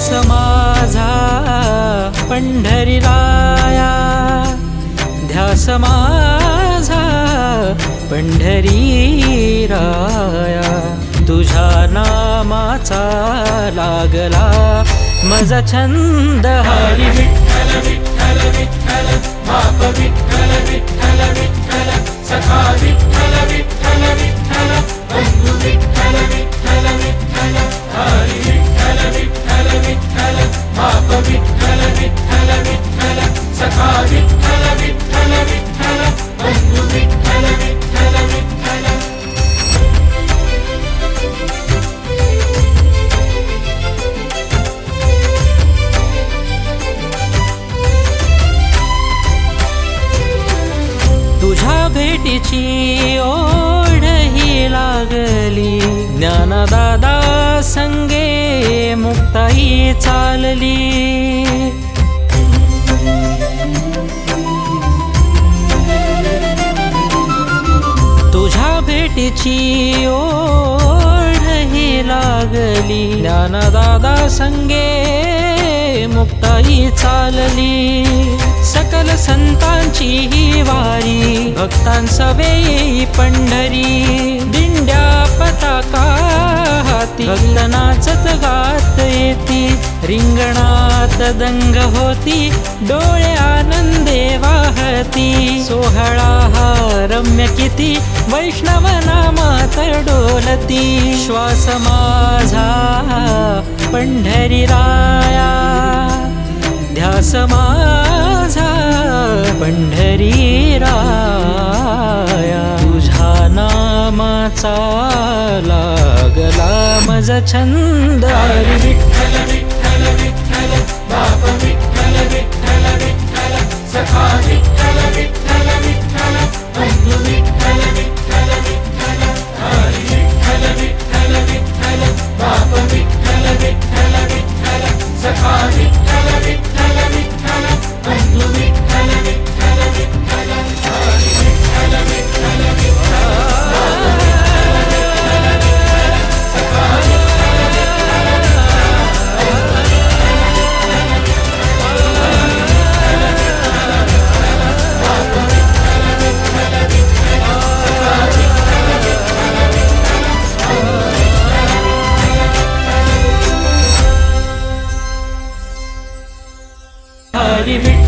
ध्यास माझा पंढरीराया, ध्यास माझा पंढरीराया, तुझ्या नामाचा लागला माझा छंद. हरी विठ्ठल विठ्ठल विठ्ठल बाप विठ्ठल विठ्ठल विठ्ठल सखा विठ्ठल विठ्ठल विठ्ठल बंधू विठ्ठल विठ्ठल विठ्ठल. हरी विठ्ठल विठ्ठल विठ्ठल बाप विठ्ठल विठ्ठल विठ्ठल सखा विठ्ठल विठ्ठल विठ्ठल बंधू विठ्ठल विठ्ठल विठ्ठल. तुझ्या भेटीची ओढ ही लागली, ज्ञानदादा संगे मुक्ताई चालली. तुझ्या भेटीची ओढ ही लागली, ज्ञानदादा संगे मुक्ताई चालली. सकल संतांची ही वारी, भक्तांसवे पंढरी. दिंड्या पताका हाती, भक्त नाचत गात येती. रिंगणात दंग होती, डोळे आनंदे वाहती. सोहळा हा रम्य किती, वैष्णव नामात डोलती. श्वास माझा पंढरीराया, ध्यास माझा पंढरीराया, तुझ्या नामाचा लागला माझा छंद. हरी विठ्ठल विठ्ठल विठ्ठल बाप विठ्ठल विठ्ठल विठ्ठल सखा विठ्ठल विठ्ठल विठ्ठल बंधू विठ्ठल विठ्ठल विठ्ठल. हरी विठ्ठल विठ्ठल विठ्ठल बाप विठ्ठल विठ्ठल विठ्ठल सखा विठ्ठल विठ्ठल विठ्ठल बंधू विठ्ठल विठ्ठल विठ्ठल. हरी विठ्ठल विठ्ठल विठ्ठल बाप हरी विठ्ठल